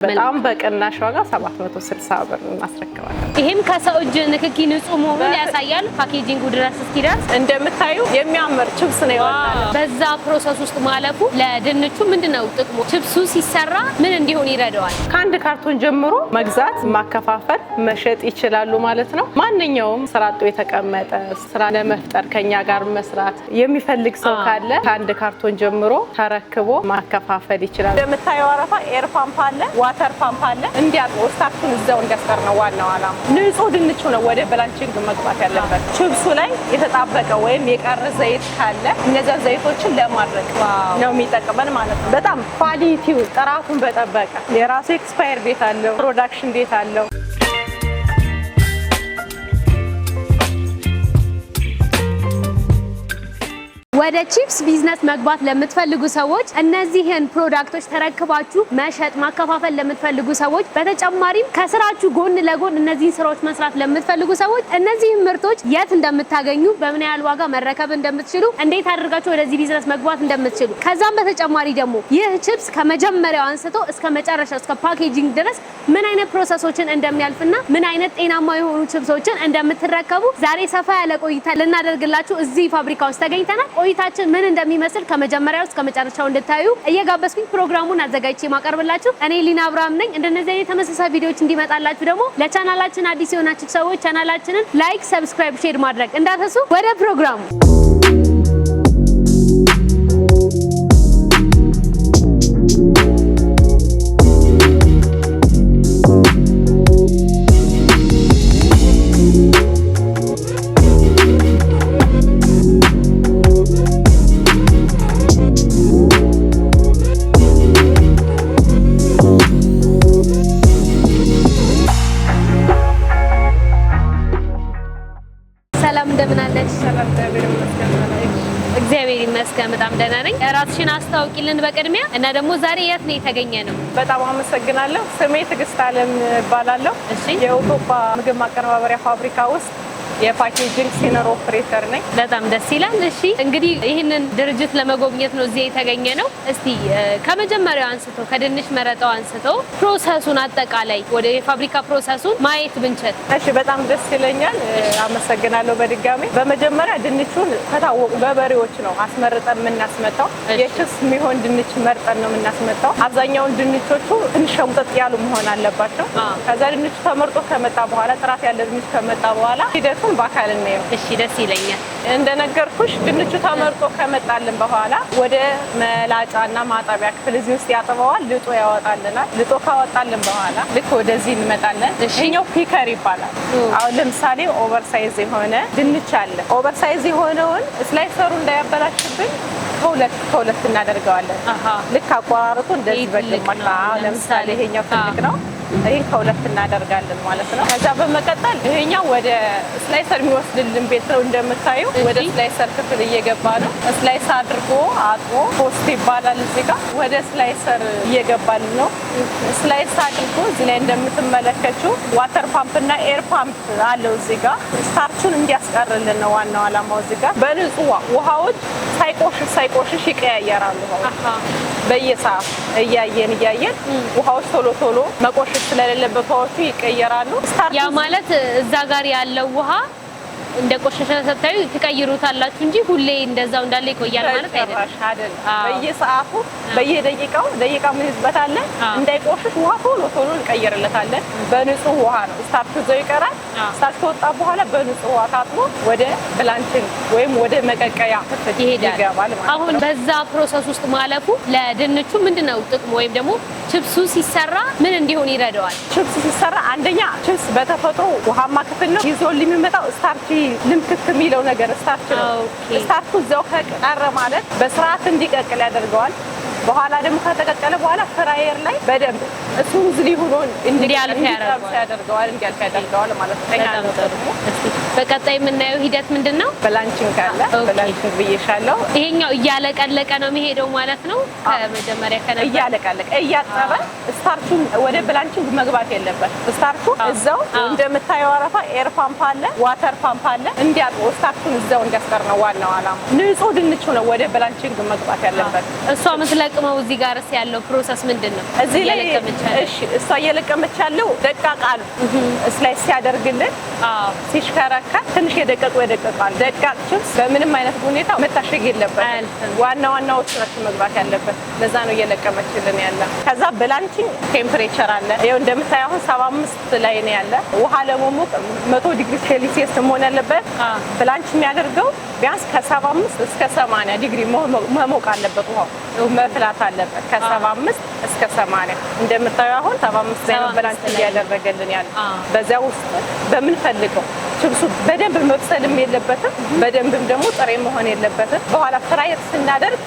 በጣም በቅናሽ ዋጋ 760 ብር እናስረክባለን። ይሄም ከሰው እጅ ንክኪ ንጹህ መሆኑን ያሳያል። ፓኬጂንጉ ድረስ እስኪደርስ እንደምታዩ የሚያምር ቺፕስ ነው ያወጣነው። በዛ ፕሮሰስ ውስጥ ማለፉ ለድንቹ ምንድነው ጥቅሙ? ቺፕሱ ሲሰራ ምን እንዲሆን ይረዳዋል? ከአንድ ካርቶን ጀምሮ መግዛት፣ ማከፋፈል፣ መሸጥ ይችላሉ ማለት ነው። ማንኛውም ስራ አጥ የተቀመጠ ስራ ለመፍጠር ከኛ ጋር መስራት የሚፈልግ ሰው ካለ ከአንድ ካርቶን ጀምሮ ተረክቦ ማከፋፈል ይችላል። እንደምታዩ አረፋ ኤር ፓምፕ አለ፣ ዋተር ፓምፕ አለ። እንዲያጥቦ ስታክቱን እዛው እንዲያስቀር ነው ዋናው ዓላማ። ንጹህ ድንቹ ነው ወደ ብላንቺንግ መግባት ያለበት። ቺፕሱ ላይ የተጣበቀ ወይም የቀረ ዘይት ካለ እነዛ ዘይቶችን ለማድረቅ ነው የሚጠቅመን ማለት ነው። በጣም ኳሊቲው ጥራቱን በጠበቀ የራሱ ኤክስፓየር ዴት አለው፣ ፕሮዳክሽን ዴት አለው። ወደ ቺፕስ ቢዝነስ መግባት ለምትፈልጉ ሰዎች እነዚህን ፕሮዳክቶች ተረክባችሁ መሸጥ ማከፋፈል ለምትፈልጉ ሰዎች በተጨማሪም ከስራችሁ ጎን ለጎን እነዚህን ስራዎች መስራት ለምትፈልጉ ሰዎች እነዚህን ምርቶች የት እንደምታገኙ በምን ያህል ዋጋ መረከብ እንደምትችሉ እንዴት አድርጋችሁ ወደዚህ ቢዝነስ መግባት እንደምትችሉ ከዛም በተጨማሪ ደግሞ ይህ ቺፕስ ከመጀመሪያው አንስቶ እስከ መጨረሻው እስከ ፓኬጂንግ ድረስ ምን አይነት ፕሮሰሶችን እንደሚያልፍና ምን አይነት ጤናማ የሆኑ ቺፕሶችን እንደምትረከቡ ዛሬ ሰፋ ያለ ቆይታ ልናደርግላችሁ እዚህ ፋብሪካ ውስጥ ተገኝተናል። ቆይታችን ምን እንደሚመስል ከመጀመሪያው እስከ መጨረሻው እንድታዩ እየጋበዝኩኝ ፕሮግራሙን አዘጋጅቼ ማቀርብላችሁ እኔ ሊና አብርሃም ነኝ። እንደነዚህ አይነት ተመሳሳይ ቪዲዮዎች እንዲመጣላችሁ ደግሞ ለቻናላችን አዲስ የሆናችሁ ሰዎች ቻናላችንን ላይክ፣ ሰብስክራይብ፣ ሼር ማድረግ እንዳትረሱ። ወደ ፕሮግራሙ እግዚአብሔር ይመስገን በጣም ደህና ነኝ። ራስሽን አስተዋውቂልን በቅድሚያ እና ደግሞ ዛሬ የት ነው የተገኘ ነው? በጣም አመሰግናለሁ። ስሜ ትዕግስት አለም እባላለሁ። እሺ፣ የኢትዮጵያ ምግብ ማቀነባበሪያ ፋብሪካ ውስጥ የፓኬጂንግ ሲኒየር ኦፕሬተር ነኝ። በጣም ደስ ይላል። እሺ፣ እንግዲህ ይህንን ድርጅት ለመጎብኘት ነው እዚህ የተገኘ ነው። እስቲ ከመጀመሪያው አንስቶ ከድንች መረጣው አንስቶ ፕሮሰሱን አጠቃላይ ወደ የፋብሪካ ፕሮሰሱን ማየት ብንችል። እሺ፣ በጣም ደስ ይለኛል። አመሰግናለሁ በድጋሚ። በመጀመሪያ ድንቹን ከታወቁ ገበሬዎች ነው አስመርጠን የምናስመጣው። የቺፕስ የሚሆን ድንች መርጠን ነው የምናስመጣው። አብዛኛውን ድንቾቹ ትንሽ ሸምጠጥ ያሉ መሆን አለባቸው። ከዛ ድንቹ ተመርጦ ከመጣ በኋላ ጥራት ያለ ድንች ከመጣ በኋላ ሂደቱን በአካል ነው። እሺ፣ ደስ ይለኛል። እንደነገርኩሽ ድንቹ ተመርጦ ከመጣልን በኋላ ወደ መላጫና ማጠቢያ ክፍል እዚህ ውስጥ ያጥበዋል፣ ልጦ ያወጣልናል። ልጦ ካወጣልን በኋላ ልክ ወደዚህ እንመጣለን። ይሄኛው ፒከር ይባላል። አሁን ለምሳሌ ኦቨርሳይዝ የሆነ ድንች አለ። ኦቨርሳይዝ የሆነውን ስላይሰሩ እንዳያበላሽብን ከሁለት እናደርገዋለን። ልክ አቆራረጡ እንደዚህ በግማሽ። ለምሳሌ ይሄኛው ትልቅ ነው፣ ይሄን ከሁለት እናደርጋለን ማለት ነው። ከዛ በመቀጠል ይሄኛው ወደ ስላይሰር የሚወስድልን ቤት ነው። እንደምታዩ ወደ ስላይሰር ክፍል እየገባ ነው። ስላይስ አድርጎ አጥቦ ፖስት ይባላል። እዚህ ጋር ወደ ስላይሰር እየገባልን ነው። ስላይስ አድርጎ እዚህ ላይ እንደምትመለከቱው ዋተር ፓምፕ እና ኤር ፓምፕ አለው። እዚህ ጋር ስታርቹን እንዲያስቀርልን ነው ዋናው ዓላማው። እዚህ ጋር በንጹህ ውሃዎች ሳይቆሽሽ ይቀያየራሉ። በየሰዓቱ እያየን ውሃዎች ቶሎ መቆሸሽ ስለሌለበት ውሃዎቹ ይቀየራሉ። ያ ማለት እዛ ጋር ያለው ውሃ እንደ ቆሸሸ ሰታዩ ትቀይሩታላችሁ እንጂ ሁሌ እንደዛው እንዳለ ይቆያል ማለት አይደለም። በየሰዓቱ በየደቂቃው ምን ይዝበታለን እንዳይቆሽሽ ውሃ ቶሎ እንቀይርለታለን። በንጹህ ውሃ ነው ስታርቹ ዘው ይቀራል። ስታርቹ ከወጣ በኋላ በንጹህ ውሃ ታጥቦ ወደ ብላንቺንግ ወይም ወደ መቀቀያ ይሄዳል ማለት ነው። አሁን በዛ ፕሮሰስ ውስጥ ማለፉ ለድንቹ ምንድነው ጥቅሙ? ወይም ደግሞ ቺፕሱ ሲሰራ ምን እንዲሆን ይረዳዋል? ቺፕስ ሲሰራ አንደኛ ቺፕስ በተፈጥሮ ውሃማ ክፍል ነው ይዞ የሚመጣው ስታርች ልምክክ የሚለው ነገር ስታርች ነው። ስታርቹ እዛው ከቀረ ማለት በስርዓት እንዲቀቅል ያደርገዋል። በኋላ ደግሞ ከተቀቀለ በኋላ ፍራየር ላይ በደንብ ስሙዝሊ ሆኖ እንዲያልፍ ያደርገዋል ማለት ነው። በቀጣይ የምናየው ሂደት ምንድነው? ብላንቺንግ አለ። ብላንቺንግ ብዬሻለሁ። ይሄኛው እያለቀለቀ ነው የሚሄደው ማለት ነው። ከመጀመሪያ ከነበረ እያለቀለቀ እያጠበ ስታርቹን ወደ ብላንቺንግ መግባት የለበት። ስታርቹ እዛው እንደምታየው አረፋ ኤር ፓምፕ አለ፣ ዋተር ፓምፕ አለ። እንዲያጥቡ ስታርቹን እዛው እንዲያስቀር ነው ዋናው ዓላማ። ንጹህ ድንቹ ነው ወደ ብላንቺንግ መግባት ያለበት። እሷ የምትለቅመው እዚህ ጋርስ ያለው ፕሮሰስ ምንድነው? እዚህ ላይ እሺ፣ እሷ እየለቀመች ያለው ደቃቅ አሉ ስላይስ ሲያደርግልን ሲሽከረከር ትንሽ የደቀቁ ይደቀቃል። ደቃቅ ቺፕስ በምንም አይነት ሁኔታ መታሸግ የለበትም። ዋናዎቹ ናቸው መግባት ያለበት። ለዛ ነው እየለቀመችልን ያለ። ከዛ ብላንቺንግ ቴምፕሬቸር አለ። ይኸው እንደምታየው አሁን 75 ላይ ነው ያለ። ውሃ ለመሞቅ 100 ዲግሪ ሴልሲየስ መሆን ያለበት። ብላንች የሚያደርገው ቢያንስ ከ75 እስከ 80 ዲግሪ መሞቅ አለበት። ውሃው መፍላት አለበት ከ75 እስከ 80። እንደምታየው አሁን 75 ላይ ነው ብላንች እያደረገልን ያለ። በዚያ ውስጥ በምንፈልገው ቺፕሱ በደንብ መብሰልም የለበትም፣ በደንብም ደግሞ ጥሬ መሆን የለበትም። በኋላ ፍራየር ስናደርግ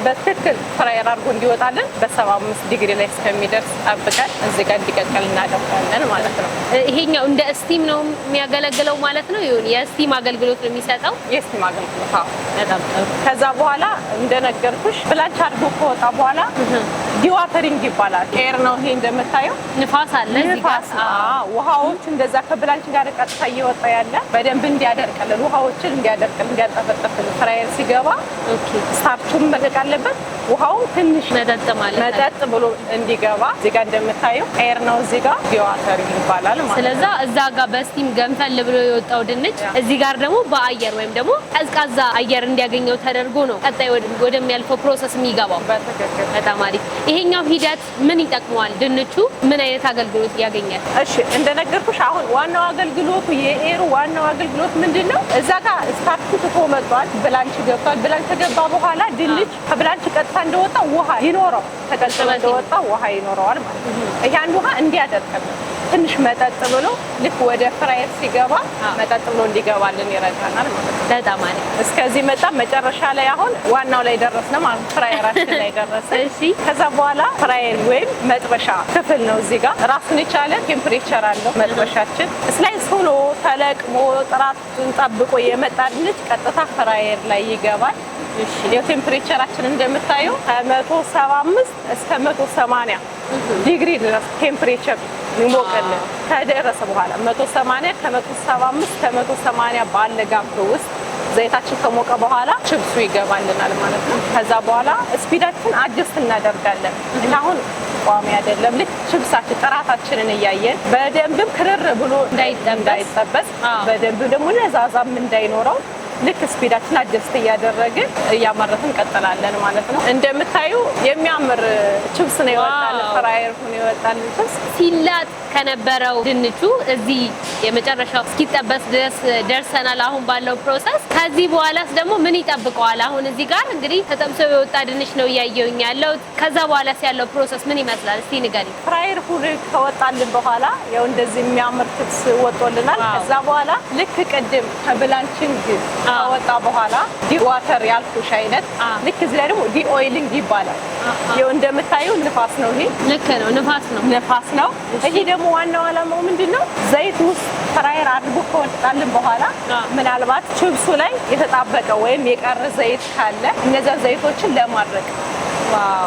በትክክል ፍራየር አድርጎ እንዲወጣልን በ75 ዲግሪ ላይ እስከሚደርስ ጠብቀን እዚህ ጋር እንዲቀቀል እናደርጋለን ማለት ነው። ይሄኛው እንደ ስቲም ነው የሚያገለግለው ማለት ነው። ይሁን የስቲም አገልግሎት ነው የሚሰጠው። የስቲም አገልግሎት በጣም ጥሩ። ከዛ በኋላ እንደነገርኩሽ ብላንች አድርጎ ከወጣ በኋላ ዲዋተሪንግ ይባላል። ኤር ነው ይሄ እንደምታየው ንፋስ አለ እዚህ ጋር። ውሃዎች እንደዛ ከብላንች ጋር ቀጥታ እየወጣ ያለ በደንብ እንዲያደርቅልን ውሃዎችን እንዲያደርቅልን እንዲያጠፈጥፍልን ፍራየር ሲገባ ስታርቹም መለቅ አለበት። ውሃው ትንሽ መጠጥ ብሎ እንዲገባ እዚህ ጋር እንደምታየው ኤር ነው እዚህ ጋር ዲዋተሪንግ ይባላል ማለት። ስለዛ እዛ ጋር በስቲም ገንፈል ብሎ የወጣው ድንች እዚህ ጋር ደግሞ በአየር ወይም ደግሞ ቀዝቃዛ አየር እንዲያገኘው ተደርጎ ነው ቀጣይ ወደሚያልፈው ፕሮሰስ የሚገባው። በትክክል በጣም አሪፍ። ይሄኛው ሂደት ምን ይጠቅመዋል? ድንቹ ምን አይነት አገልግሎት ያገኛል? እሺ እንደነገርኩሽ አሁን ዋናው አገልግሎቱ የኤሩ ዋናው አገልግሎት ምንድነው? እዛ ጋር ስታርቹ ትቶ መጥቷል። ብላንች ገብቷል። ብላንች ከገባ በኋላ ድንች ከብላንች ቀጥታ እንደወጣ ውሃ ይኖረው ተቀልጥሎ እንደወጣ ውሃ ይኖረዋል ማለት ነው። ያን ውሃ እንዲያደርቅልን ትንሽ መጠጥ ብሎ ልክ ወደ ፍራየር ሲገባ መጠጥ ብሎ እንዲገባልን ይረዳናል ማለት ነው። በጣም አሪፍ። እስከዚህ መጣ። መጨረሻ ላይ አሁን ዋናው ላይ ደረስን ማለት ነው። ፍራየራችን ላይ ደረስን። እሺ ከዛ በኋላ ፍራየር ወይም መጥበሻ ክፍል ነው። እዚህ ጋር ራሱን የቻለ ቴምፕሬቸር አለው መጥበሻችን። ስላይስ ሆኖ ተለቅሞ ጥራቱን ጠብቆ የመጣ ድንች ቀጥታ ፍራየር ላይ ይገባል። እሺ የቴምፕሬቸራችን እንደምታየው ከ175 እስከ 180 ዲግሪ ድረስ ቴምፕሬቸር ይሞቀልን ከደረሰ በኋላ 180 ከ175 ከ180 ባለ ጋፕ ውስጥ ዘይታችን ከሞቀ በኋላ ቺፕሱ ይገባልናል ማለት ነው። ከዛ በኋላ ስፒዳችን አጀስት እናደርጋለን። አሁን ቋሚ አይደለም። ልክ ቺፕሳችን ጥራታችንን እያየን በደንብም ክርር ብሎ እንዳይጠበስ በደንብ ደግሞ ነዛዛም እንዳይኖረው ልክ ስፒዳችን አጀስት እያደረግን እያመረትን እንቀጥላለን ማለት ነው። እንደምታዩ የሚያምር ቺፕስ ነው ይወጣል። ፍራየር ሆኖ ይወጣል ቺፕስ። ሲላጥ ከነበረው ድንቹ እዚህ የመጨረሻው እስኪጠበስ ድረስ ደርሰናል አሁን ባለው ፕሮሰስ። ከዚህ በኋላስ ደግሞ ምን ይጠብቀዋል? አሁን እዚህ ጋር እንግዲህ ተጠብሶ የወጣ ድንች ነው እያየሁኝ ያለው። ከዛ በኋላስ ያለው ፕሮሰስ ምን ይመስላል? እስቲ ንገሪኝ። ፍራየር ሆኖ ከወጣልን በኋላ ያው እንደዚህ የሚያምር ቺፕስ ወጥቶልናል። ከዛ በኋላ ልክ ቅድም ከብላንቺንግ ከወጣ በኋላ ዲዋተር ያልኩሽ አይነት ልክ እዚህ ላይ ደግሞ ዲኦይሊንግ ይባላል። ይኸው እንደምታየው ንፋስ ነው። ይሄ ልክ ነው፣ ንፋስ ነው። ይሄ ደግሞ ዋናው ዓላማው ምንድነው? ዘይት ውስጥ ፍራየር አድርጎ ከወጣልን በኋላ ምናልባት ቺፕሱ ላይ የተጣበቀ ወይም የቀረ ዘይት ካለ እነዛ ዘይቶችን ለማድረቅ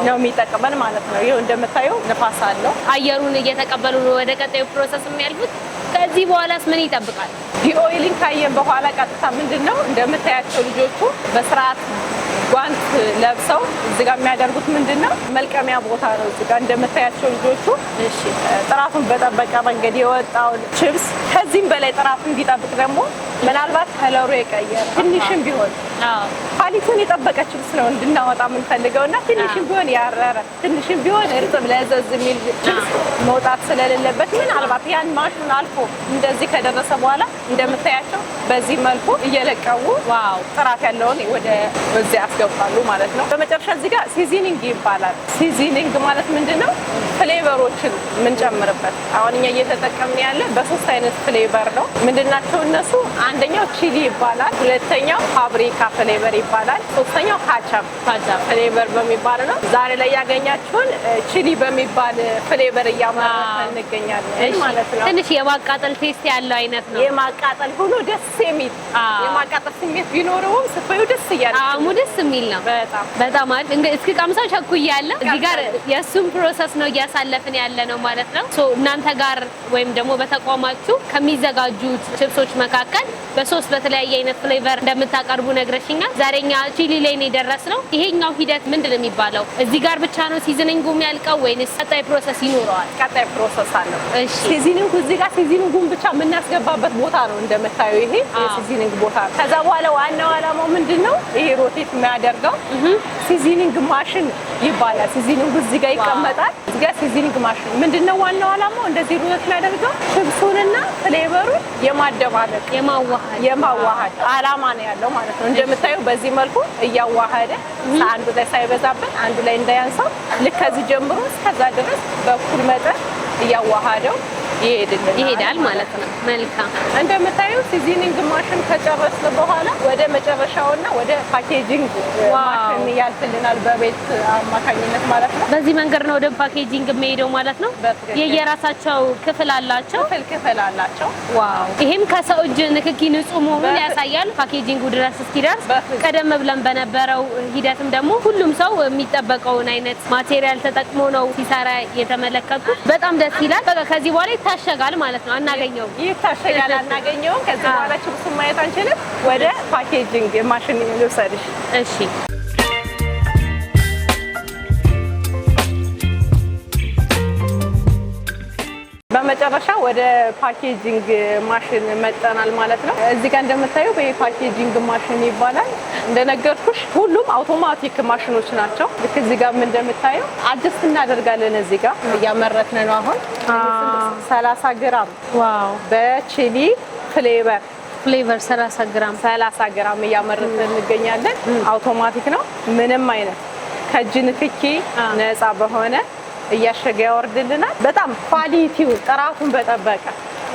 ነው የሚጠቅመን ማለት ነው። ይኸው እንደምታየው ንፋስ አለው። አየሩን እየተቀበሉ ነው ወደ ቀጣዩ ፕሮሰስ የሚያልፉት። ከዚህ በኋላስ ምን ይጠብቃል? ዲኦይሊንግ ካየን በኋላ ቀጥታ ምንድነው እንደምታያቸው ልጆቹ በስርዓት ጓንት ለብሰው እዚህ ጋር የሚያደርጉት ምንድነው መልቀሚያ ቦታ ነው። እዚህ ጋር እንደምታያቸው ልጆቹ እሺ፣ ጥራቱን በጠበቀ መንገድ የወጣውን ቺፕስ ከዚህም በላይ ጥራቱን እንዲጠብቅ ደግሞ ምናልባት ከለሩ የቀየረ ትንሽም ቢሆን ኳሊቲውን የጠበቀ ቺፕስ ነው እንድናወጣ የምንፈልገው እና ትንሽም ቢሆን ያረረ ትንሽም ቢሆን እርጥብ ለዘዝ የሚል ቺፕስ መውጣት ስለሌለበት ምናልባት ያን ማሽን አልፎ እንደዚህ ከደረሰ በኋላ እንደምታያቸው በዚህ መልኩ እየለቀሙ ጥራት ያለውን ወደ በዚህ ያስገባሉ ማለት ነው። በመጨረሻ እዚህ ጋር ሲዝኒንግ ይባላል። ሲዝኒንግ ማለት ምንድነው? ፍሌቨሮችን የምንጨምርበት። አሁን እኛ እየተጠቀምን ያለ በሶስት አይነት ፍሌቨር ነው። ምንድናቸው እነሱ? አንደኛው ቺሊ ይባላል፣ ሁለተኛው ፋብሪካ ፍሌቨር ይባላል፣ ሶስተኛው ካቻፕ ፍሌቨር በሚባል ነው። ዛሬ ላይ ያገኛችሁን ቺሊ በሚባል ፍሌቨር እያመረትን እንገኛለን ማለት ነው። ትንሽ የማቃጠል ቴስት ያለው አይነት ነው። ማቃጠል ሆኖ ደስ የሚል የማቃጠል ስሜት ቢኖረውም ስፈዩ ደስ ይላል። ደስ የሚል ነው። በጣም አሪፍ። እንግዲህ እስኪ ቀምሰው ቸኩያለሁ። እዚህ ጋር የሱም ፕሮሰስ ነው እያሳለፍን ያለ ነው ማለት ነው። እናንተ ጋር ወይም ደግሞ በተቋማችሁ ከሚዘጋጁት ችፕሶች መካከል በሶስት በተለያየ አይነት ፍሌቨር እንደምታቀርቡ ነግረሽኛል። ዛሬኛ ቺሊ ላይ ነው የደረስነው። ይሄኛው ሂደት ምንድነው የሚባለው? እዚህ ጋር ብቻ ነው ሲዝኒንጉ የሚያልቀው ወይንስ ቀጣይ ፕሮሰስ ይኖረዋል? ቀጣይ ፕሮሰስ አለው። እሺ ሲዝኒንጉ እዚህ ጋር ሲዝኒንጉን ብቻ የምናስገባበት ቦታ ነው እንደምታዩ። ይሄ የሲዝኒንግ ቦታ ነው። ከዛ በኋላ ዋናው ዓላማው ምንድነው? ይሄ ሮቴት የሚያደርገው ሲዝኒንግ ማሽን ይባላል። ሲዝኒንጉ እዚህ ጋር ይቀመጣል። እዚህ ጋር ሲዝኒንግ ማሽን ምንድነው ዋናው ዓላማው? እንደዚህ ሮቴት የሚያደርገው ችፕሱንና ፍሌቨሩን የማደባለቅ የማዋሃድ ዓላማ ነው ያለው ማለት ነው። እንደምታዩ በዚህ መልኩ እያዋሃደ አንዱ ላይ ሳይበዛብን አንዱ ላይ እንዳያንሰው ልክ ከዚህ ጀምሮ እስከዛ ድረስ በኩል መጠን እያዋሃደው ይሄዳል ማለት ነው። መልካም። እንደምታዩ ሲዝኒንግ ማሽን ከጨረስን በኋላ ወደ መጨረሻውና ወደ ፓኬጂንግ ማሽን ያልፍልናል በቤት አማካኝነት ማለት ነው። በዚህ መንገድ ነው ወደ ፓኬጂንግ የሚሄደው ማለት ነው። የየራሳቸው ክፍል አላቸው። ዋው! ይሄም ከሰው እጅ ንክኪ ንጹህ መሆኑን ያሳያል። ፓኬጂንጉ ድረስ እስኪደርስ ቀደም ብለን በነበረው ሂደትም ደግሞ ሁሉም ሰው የሚጠበቀውን አይነት ማቴሪያል ተጠቅሞ ነው ሲሰራ የተመለከቱት። በጣም ደስ ይላል። በቃ ከዚህ በኋላ ይታሸጋል ማለት ነው። አናገኘውም። ይታሸጋል፣ አናገኘውም። ከዚህ በኋላ ችፕሱን ማየት አንችልም። ወደ ፓኬጂንግ ማሽን ልውሰድሽ። እሺ። በመጨረሻ ወደ ፓኬጂንግ ማሽን መጠናል ማለት ነው። እዚህ ጋር እንደምታዩ በፓኬጂንግ ማሽን ይባላል። እንደነገርኩሽ ሁሉም አውቶማቲክ ማሽኖች ናቸው። ልክ እዚህ ጋር እንደምታዩ አድስት እናደርጋለን። እዚህ ጋር እያመረትን ነው አሁን 30 ግራም ዋው! በቺሊ ፍሌቨር 30 ግራም እያመረትን እንገኛለን። አውቶማቲክ ነው። ምንም አይነት ከእጅ ንክኪ ነፃ በሆነ እያሸገ ያወርድልናል። በጣም ኳሊቲው ጥራቱን በጠበቀ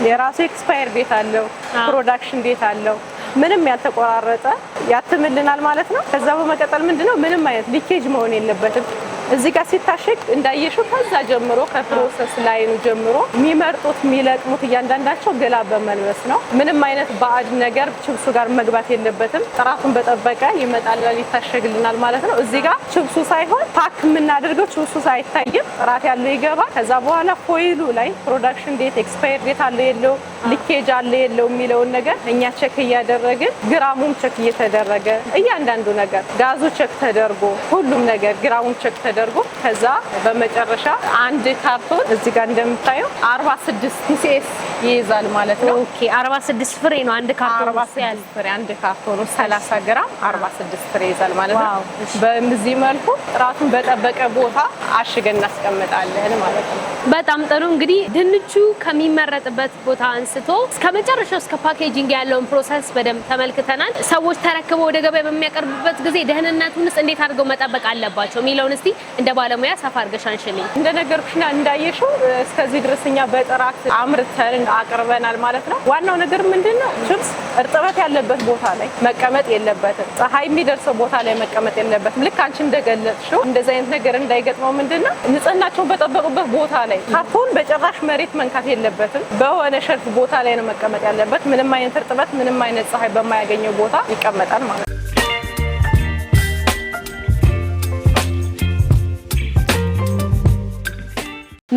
የራሱ ኤክስፓየር ዴት አለው፣ ፕሮዳክሽን ዴት አለው። ምንም ያልተቆራረጠ ያትምልናል ማለት ነው። ከዛ በመቀጠል ምንድነው ምንም አይነት ሊኬጅ መሆን የለበትም። እዚህ ጋር ሲታሸግ እንዳየሽው ከዛ ጀምሮ ከፕሮሰስ ላይኑ ጀምሮ የሚመርጡት የሚለቅሙት እያንዳንዳቸው ገላ በመልበስ ነው። ምንም አይነት ባዕድ ነገር ችብሱ ጋር መግባት የለበትም። ጥራቱን በጠበቀ ይመጣልናል፣ ይታሸግልናል ማለት ነው። እዚህ ጋር ችብሱ ሳይሆን ፓክ የምናደርገው ችብሱ ሳይታይም ጥራት ያለው ይገባል። ከዛ በኋላ ፎይሉ ላይ ፕሮዳክሽን ዴት ኤክስፓየር ዴት አለ የለው፣ ሊኬጅ አለ የለው የሚለውን ነገር እኛ ቸክ እያደረግን ግራሙም ቸክ እየተደረገ እያንዳንዱ ነገር ጋዙ ቸክ ተደርጎ ሁሉም ነገር ግራሙም ቸክ ተደርጎ ከዛ በመጨረሻ አንድ ካርቶን እዚህ ጋር እንደምታየው 46 ፒሲኤስ ይይዛል ማለት ነው። ኦኬ 46 ፍሬ ነው አንድ ካርቶን። 46 ፍሬ አንድ ካርቶን 30 ግራም 46 ፍሬ ይይዛል ማለት ነው። በዚህ መልኩ ጥራቱን በጠበቀ ቦታ አሽገን እናስቀምጣለን ማለት ነው። በጣም ጥሩ። እንግዲህ ድንቹ ከሚመረጥበት ቦታ አንስቶ እስከ መጨረሻው እስከ ፓኬጂንግ ያለውን ፕሮሰስ በደንብ ተመልክተናል። ሰዎች ተረክበው ወደ ገበያ በሚያቀርቡበት ጊዜ ደህንነቱንስ እንዴት አድርገው መጠበቅ አለባቸው የሚለውን እስቲ እንደ ባለሙያ ሰፋ አድርገሽ አንሽልኝ። እንደነገርኩሽና እንዳየሽው እስከዚህ ድረስ እኛ በጥራት አምርተን አቅርበናል ማለት ነው። ዋናው ነገር ምንድነው? ችፕስ እርጥበት ያለበት ቦታ ላይ መቀመጥ የለበትም። ፀሐይ የሚደርሰው ቦታ ላይ መቀመጥ የለበትም። ልክ አንቺ እንደገለጽሽው እንደዚህ አይነት ነገር እንዳይገጥመው ምንድነው ንጽህናቸውን በጠበቁበት ቦታ ላይ ካርቶን በጭራሽ መሬት መንካት የለበትም። በሆነ ሸልፍ ቦታ ላይ ነው መቀመጥ ያለበት። ምንም አይነት እርጥበት ምንም አይነት ፀሐይ በማያገኘው ቦታ ይቀመጣል ማለት ነው።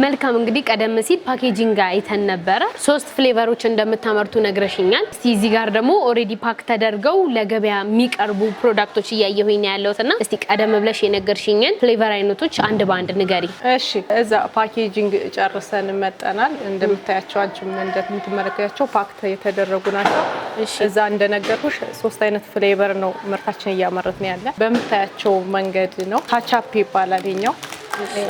መልካም። እንግዲህ ቀደም ሲል ፓኬጂንግ አይተን ነበረ። 3 ፍሌቨሮች እንደምታመርቱ ነግረሽኛል። እስቲ እዚህ ጋር ደግሞ ኦሬዲ ፓክ ተደርገው ለገበያ የሚቀርቡ ፕሮዳክቶች እያየሁኝ ያለውትና እስቲ ቀደም ብለሽ የነገርሽኝን ፍሌቨር አይነቶች አንድ ባንድ ንገሪ። እሺ፣ እዛ ፓኬጂንግ ጨርሰን መጠናል። እንደምታያቸው አንቺም እንደምትመለከታቸው ፓክ የተደረጉ ናቸው። እዛ እንደነገርኩሽ 3 አይነት ፍሌቨር ነው ምርታችን እያመረትን ያለ። በምታያቸው መንገድ ነው። ካቻፕ ይባላል ይሄኛው።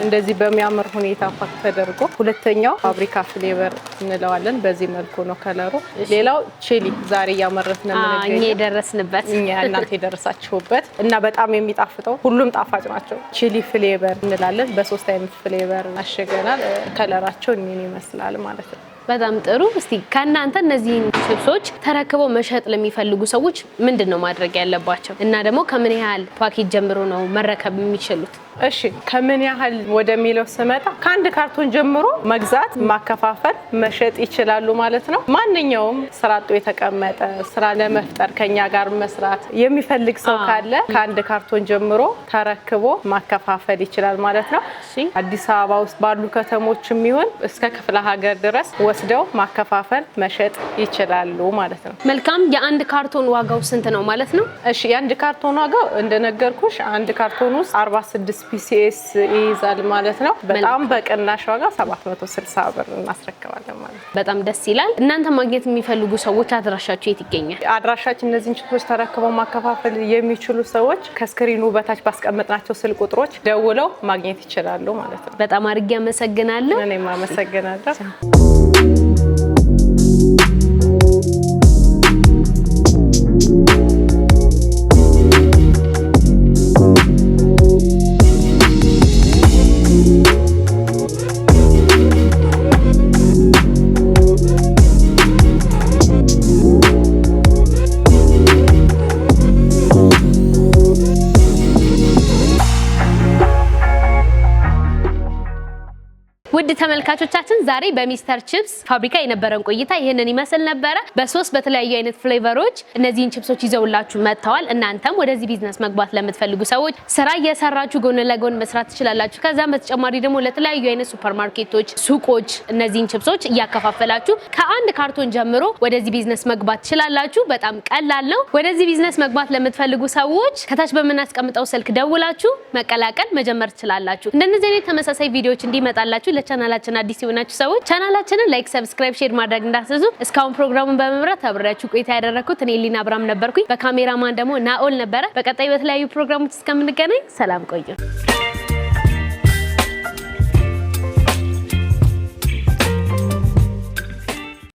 እንደዚህ በሚያምር ሁኔታ ፓክ ተደርጎ፣ ሁለተኛው ፋብሪካ ፍሌቨር እንለዋለን። በዚህ መልኩ ነው ከለሩ። ሌላው ቺሊ ዛሬ እያመረትን ነው እኛ የደረስንበት እናንተ የደረሳችሁበት እና በጣም የሚጣፍጠው ሁሉም ጣፋጭ ናቸው። ቺሊ ፍሌቨር እንላለን። በ3 አይነት ፍሌቨር አሸገናል። ከለራቸው እኔን ይመስላል ማለት ነው። በጣም ጥሩ። እስቲ ከእናንተ እነዚህን ቺፕሶች ተረክበው መሸጥ ለሚፈልጉ ሰዎች ምንድነው ማድረግ ያለባቸው እና ደግሞ ከምን ያህል ፓኬጅ ጀምሮ ነው መረከብ የሚችሉት? እሺ ከምን ያህል ወደሚለው ስመጣ ከአንድ ካርቶን ጀምሮ መግዛት፣ ማከፋፈል፣ መሸጥ ይችላሉ ማለት ነው። ማንኛውም ስራ አጥ የተቀመጠ ስራ ለመፍጠር ከኛ ጋር መስራት የሚፈልግ ሰው ካለ ከአንድ ካርቶን ጀምሮ ተረክቦ ማከፋፈል ይችላል ማለት ነው። አዲስ አበባ ውስጥ ባሉ ከተሞችም ይሁን እስከ ክፍለ ሀገር ድረስ ወስደው ማከፋፈል መሸጥ ይችላሉ ማለት ነው። መልካም። የአንድ ካርቶን ዋጋው ስንት ነው ማለት ነው? እሺ የአንድ ካርቶን ዋጋው እንደነገርኩሽ አንድ ካርቶን ውስጥ 46 ፒሲኤስ ይይዛል ማለት ነው። በጣም በቅናሽ ዋጋ 760 ብር እናስረክባለን ማለት ነው። በጣም ደስ ይላል። እናንተ ማግኘት የሚፈልጉ ሰዎች አድራሻቸው የት ይገኛል? አድራሻችን እነዚህን ቺፕሶች ተረክበው ማከፋፈል የሚችሉ ሰዎች ከስክሪኑ በታች ባስቀመጥናቸው ስልክ ቁጥሮች ደውለው ማግኘት ይችላሉ ማለት ነው። በጣም አድርጌ አመሰግናለሁ። እኔም አመሰግናለሁ። ውድ ተመልካቾቻችን ዛሬ በሚስተር ቺፕስ ፋብሪካ የነበረን ቆይታ ይሄንን ይመስል ነበር። በሶስት በተለያዩ አይነት ፍሌቨሮች እነዚህን ቺፕሶች ይዘውላችሁ መጥተዋል። እናንተም ወደዚህ ቢዝነስ መግባት ለምትፈልጉ ሰዎች ስራ እየሰራችሁ ጎን ለጎን መስራት ትችላላችሁ። ከዛም በተጨማሪ ደግሞ ለተለያዩ አይነት ሱፐርማርኬቶች፣ ሱቆች እነዚህን ቺፕሶች እያከፋፈላችሁ ከአንድ ካርቶን ጀምሮ ወደዚህ ቢዝነስ መግባት ትችላላችሁ። በጣም ቀላል ነው። ወደዚህ ቢዝነስ መግባት ለምትፈልጉ ሰዎች ከታች በመናስቀምጠው ስልክ ደውላችሁ መቀላቀል መጀመር ትችላላችሁ። እንደነዚህ አይነት ተመሳሳይ ቪዲዮዎች እንዲመጣላችሁ ቻናላችን አዲስ የሆናችሁ ሰዎች ቻናላችንን ላይክ፣ ሰብስክራይብ፣ ሼር ማድረግ እንዳትረሱ። እስካሁን ፕሮግራሙን በመምራት አብሬያችሁ ቆይታ ያደረኩት እኔ ሊና አብራም ነበርኩኝ። በካሜራማን ደግሞ ናኦል ነበረ። በቀጣይ በተለያዩ ፕሮግራሞች እስከምንገናኝ ሰላም ቆዩ።